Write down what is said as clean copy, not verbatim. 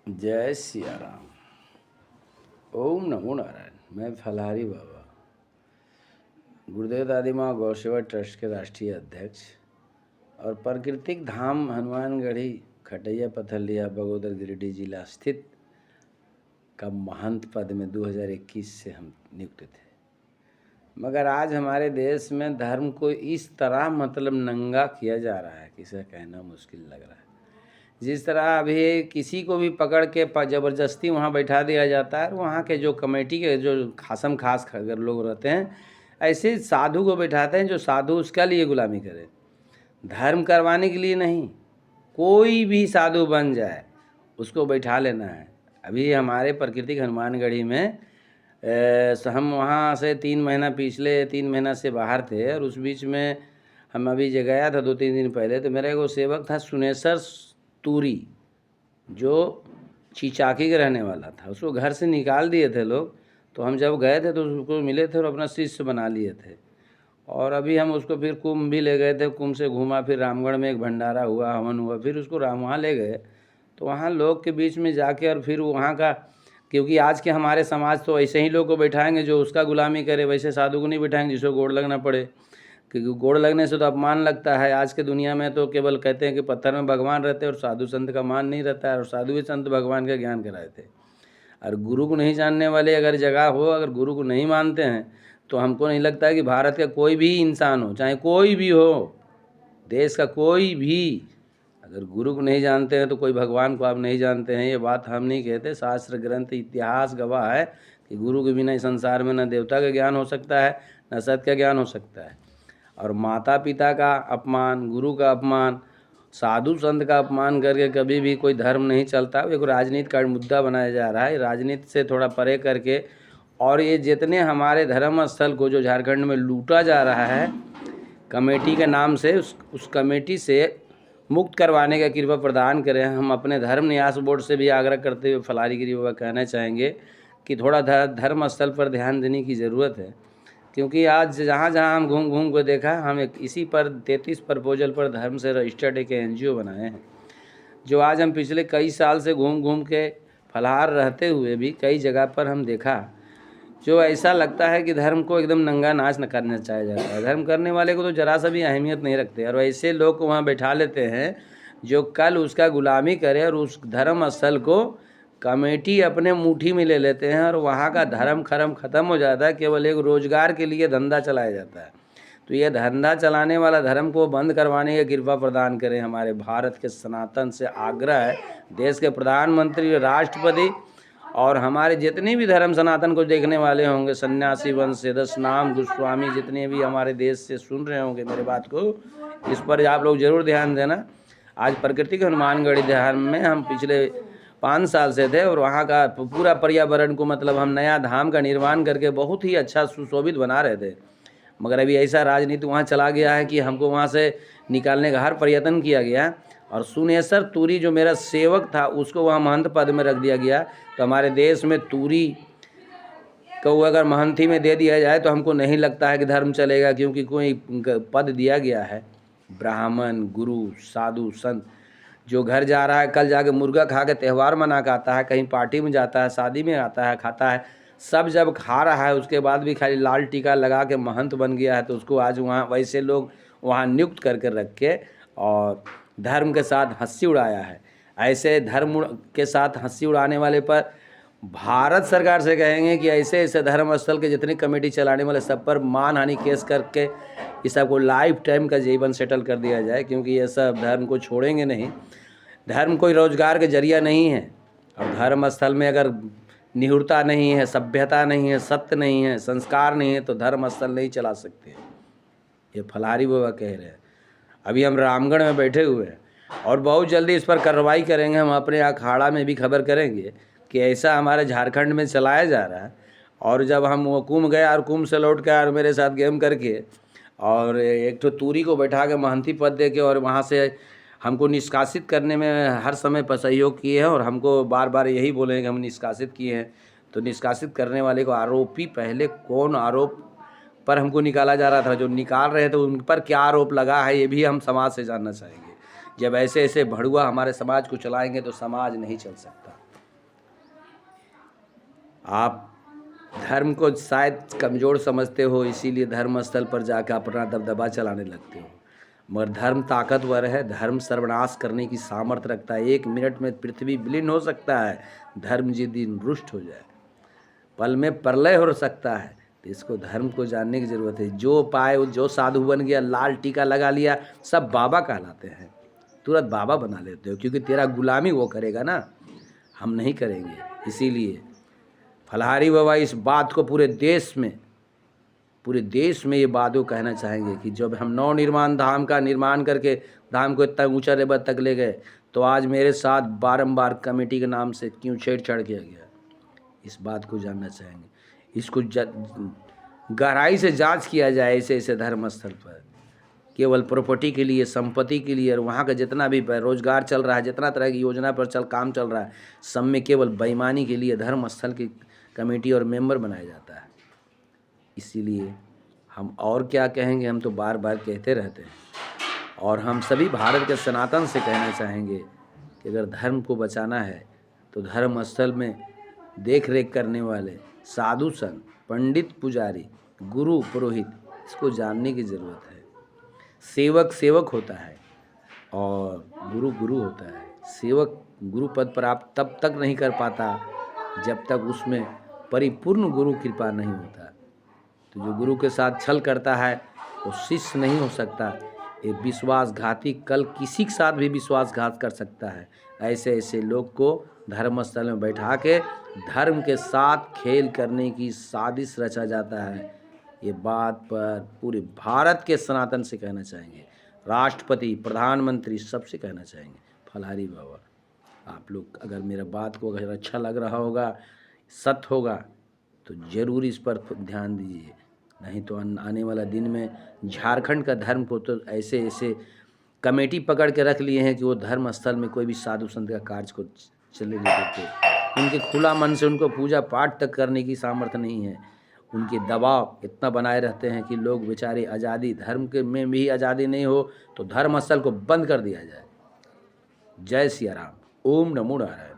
जय सिया राम। ओम नमो नारायण। मैं फलाहारी बाबा, गुरुदेव दादी माँ गौसेवा ट्रस्ट के राष्ट्रीय अध्यक्ष और प्राकृतिक धाम हनुमानगढ़ी खटैया पथरिया बगोदर गिरिडीह जिला स्थित का महंत पद में 2021 से हम नियुक्त थे। मगर आज हमारे देश में धर्म को इस तरह नंगा किया जा रहा है कि इसे कहना मुश्किल लग रहा है। जिस तरह अभी किसी को भी पकड़ के ज़बरदस्ती वहाँ बैठा दिया जाता है, वहाँ के जो कमेटी के जो खासम खास अगर लोग रहते हैं, ऐसे साधु को बैठाते हैं जो साधु उसका लिए गुलामी करे, धर्म करवाने के लिए नहीं। कोई भी साधु बन जाए उसको बैठा लेना है। अभी हमारे प्राकृतिक हनुमानगढ़ी में हम वहाँ से 3 महीना पिछले 3 महीना से बाहर थे और उस बीच में हम अभी गया था 2-3 दिन पहले। तो मेरा एगो सेवक था सुनेसर तूरी, जो चिचाकी का रहने वाला था। उसको घर से निकाल दिए थे लोग। तो हम जब गए थे तो उसको मिले थे और अपना शिष्य बना लिए थे। और अभी हम उसको फिर कुंभ भी ले गए थे। कुंभ से घूमा, फिर रामगढ़ में एक भंडारा हुआ, हवन हुआ, फिर उसको वहाँ ले गए। तो वहाँ लोग के बीच में जाके और फिर वहाँ का, क्योंकि आज के हमारे समाज तो ऐसे ही लोग को बैठाएंगे जो उसका गुलामी करे, वैसे साधु को नहीं बैठाएंगे जिसको गोड़ लगना पड़े, क्योंकि गोड़ लगने से तो अपमान लगता है। आज के दुनिया में तो केवल कहते हैं कि पत्थर में भगवान रहते हैं और साधु संत का मान नहीं रहता है। और साधु ही संत भगवान का ज्ञान कराए थे। और गुरु को नहीं जानने वाले अगर जगह हो, अगर गुरु को नहीं मानते हैं, तो हमको नहीं लगता है कि भारत का कोई भी इंसान हो, चाहे कोई भी हो, देश का कोई भी, अगर गुरु को नहीं जानते हैं तो कोई भगवान को आप नहीं जानते हैं। ये बात हम नहीं कहते, शास्त्र ग्रंथ इतिहास गवाह है कि गुरु के बिना इस संसार में न देवता का ज्ञान हो सकता है, न सत्य का ज्ञान हो सकता है। और माता पिता का अपमान, गुरु का अपमान, साधु संत का अपमान करके कभी भी कोई धर्म नहीं चलता। एक राजनीति का मुद्दा बनाया जा रहा है। राजनीति से थोड़ा परे करके, और ये जितने हमारे धर्म स्थल को जो झारखंड में लूटा जा रहा है कमेटी के नाम से, उस कमेटी से मुक्त करवाने का कृपा प्रदान करें। हम अपने धर्म न्यास बोर्ड से भी आग्रह करते हुए फलाहारी गिरी बाबा कहना चाहेंगे कि थोड़ा धर्म स्थल पर ध्यान देने की ज़रूरत है। क्योंकि आज जहाँ जहाँ हम घूम घूम को देखा, हम एक इसी पर 33 प्रपोजल पर धर्म से रजिस्टर्ड एक NGO बनाए हैं, जो आज हम पिछले कई साल से घूम घूम के फलाहार रहते हुए भी कई जगह पर हम देखा, जो ऐसा लगता है कि धर्म को एकदम नंगा नाच न करना चाहा जाता है। धर्म करने वाले को तो जरा सा भी अहमियत नहीं रखते, और ऐसे लोग को वहाँ बैठा लेते हैं जो कल उसका गुलामी करे, और उस धर्म स्थल को कमेटी अपने मुट्ठी में ले लेते हैं और वहाँ का धर्म ख़त्म हो जाता है। केवल एक रोजगार के लिए धंधा चलाया जाता है। तो ये धंधा चलाने वाला धर्म को बंद करवाने की कृपा प्रदान करें। हमारे भारत के सनातन से आग्रह है, देश के प्रधानमंत्री, राष्ट्रपति और हमारे जितने भी धर्म सनातन को देखने वाले होंगे, सन्यासी वंश से दशनाम गोस्वामी जितने भी हमारे देश से सुन रहे होंगे मेरे बात को, इस पर आप लोग ज़रूर ध्यान देना। आज प्राकृतिक हनुमानगढ़ी धाम में हम पिछले 5 साल से थे और वहाँ का पूरा पर्यावरण को हम नया धाम का निर्माण करके बहुत ही अच्छा सुशोभित बना रहे थे। मगर अभी ऐसा राजनीति वहाँ चला गया है कि हमको वहाँ से निकालने का हर प्रयत्न किया गया। और सुनेसर तूरी जो मेरा सेवक था, उसको वहाँ महंत पद में रख दिया गया। तो हमारे देश में तूरी को अगर महंती में दे दिया जाए तो हमको नहीं लगता है कि धर्म चलेगा, क्योंकि कोई पद दिया गया है। ब्राह्मण, गुरु, साधु, संत जो घर जा रहा है, कल जाके मुर्गा खा के त्यौहार मना के आता है, कहीं पार्टी में जाता है, शादी में आता है, खाता है, सब जब खा रहा है उसके बाद भी खाली लाल टीका लगा के महंत बन गया है, तो उसको आज वहाँ वैसे लोग वहाँ नियुक्त करके रख के और धर्म के साथ हंसी उड़ाया है। ऐसे धर्म के साथ हंसी उड़ाने वाले पर भारत सरकार से कहेंगे कि ऐसे ऐसे धर्म स्थल के जितनी कमेटी चलाने वाले सब पर मानहानि केस करके इस सबको लाइफ टाइम का जीवन सेटल कर दिया जाए, क्योंकि ये सब धर्म को छोड़ेंगे नहीं। धर्म कोई रोजगार का जरिया नहीं है, और धर्म स्थल में अगर निहुरता नहीं है, सभ्यता नहीं है, सत्य नहीं है, संस्कार नहीं है, तो धर्म स्थल नहीं चला सकते। ये फलाहारी बाबा कह रहे हैं। अभी हम रामगढ़ में बैठे हुए हैं और बहुत जल्दी इस पर कार्रवाई करेंगे। हम अपने अखाड़ा में भी खबर करेंगे कि ऐसा हमारे झारखंड में चलाया जा रहा है। और जब हम वो कुंभ गए और कुंभ से लौट के और मेरे साथ गेम करके और एक तो तूरी को बैठा के महंती पद दे के और वहाँ से हमको निष्कासित करने में हर समय पर सहयोग किए हैं, और हमको बार बार यही बोले कि हम निष्कासित किए हैं। तो निष्कासित करने वाले को आरोपी पहले कौन आरोप पर हमको निकाला जा रहा था, जो निकाल रहे थे उन पर क्या आरोप लगा है, ये भी हम समाज से जानना चाहेंगे। जब ऐसे ऐसे भड़ुआ हमारे समाज को चलाएंगे तो समाज नहीं चल सकता। आप धर्म को शायद कमज़ोर समझते हो, इसीलिए धर्म स्थल पर जाकर अपना दबदबा चलाने लगते हो, मगर धर्म ताकतवर है। धर्म सर्वनाश करने की सामर्थ्य रखता है। 1 मिनट में पृथ्वी विलीन हो सकता है, धर्म जिस दिन रुष्ट हो जाए, पल में प्रलय हो सकता है। तो इसको धर्म को जानने की ज़रूरत है। जो पाए, जो साधु बन गया, लाल टीका लगा लिया, सब बाबा कहलाते हैं, तुरंत बाबा बना लेते हो, क्योंकि तेरा गुलामी वो करेगा ना, हम नहीं करेंगे। इसीलिए फलाहारी बाबा इस बात को पूरे देश में ये बात को कहना चाहेंगे कि जब हम नवनिर्माण धाम का निर्माण करके धाम को इतना ऊंचा लेवल तक ले गए, तो आज मेरे साथ बारंबार कमेटी के नाम से क्यों छेड़छाड़ किया गया, इस बात को जानना चाहेंगे। इसको गहराई से जांच किया जाए। ऐसे ऐसे धर्म स्थल पर केवल प्रॉपर्टी के लिए, संपत्ति के लिए, और वहाँ का जितना भी रोजगार चल रहा है, जितना तरह की योजना पर काम चल रहा है, सब में केवल बेईमानी के लिए धर्म स्थल की कमेटी और मेंबर बनाया जाता है। इसीलिए हम और क्या कहेंगे, हम तो बार बार कहते रहते हैं। और हम सभी भारत के सनातन से कहना चाहेंगे कि अगर धर्म को बचाना है तो धर्म स्थल में देख रेख करने वाले साधु संत, पंडित, पुजारी, गुरु, पुरोहित, इसको जानने की ज़रूरत है। सेवक सेवक होता है और गुरु गुरु होता है। सेवक गुरु पद पर आप तब तक नहीं कर पाता जब तक उसमें परिपूर्ण गुरु कृपा नहीं होता। तो जो गुरु के साथ छल करता है वो शिष्य नहीं हो सकता। ये विश्वासघाती कल किसी के साथ भी विश्वासघात कर सकता है। ऐसे ऐसे लोग को धर्मस्थल में बैठा के धर्म के साथ खेल करने की साजिश रचा जाता है। ये बात पर पूरे भारत के सनातन से कहना चाहेंगे, राष्ट्रपति, प्रधानमंत्री, सबसे कहना चाहेंगे। फलाहारी बाबा, आप लोग अगर मेरा बात को अगर अच्छा लग रहा होगा, सत्य होगा, तो ज़रूर इस पर ध्यान दीजिए। नहीं तो आने वाला दिन में झारखंड का धर्म को तो ऐसे ऐसे कमेटी पकड़ के रख लिए हैं कि वो धर्म स्थल में कोई भी साधु संत का कार्य को चले नहीं देते। उनके खुला मन से उनको पूजा पाठ तक करने की सामर्थ्य नहीं है। उनके दबाव इतना बनाए रहते हैं कि लोग बेचारे आज़ादी, धर्म के में भी आज़ादी नहीं हो तो धर्म स्थल को बंद कर दिया जाए। जय सिया राम। ओम नमो नारायण।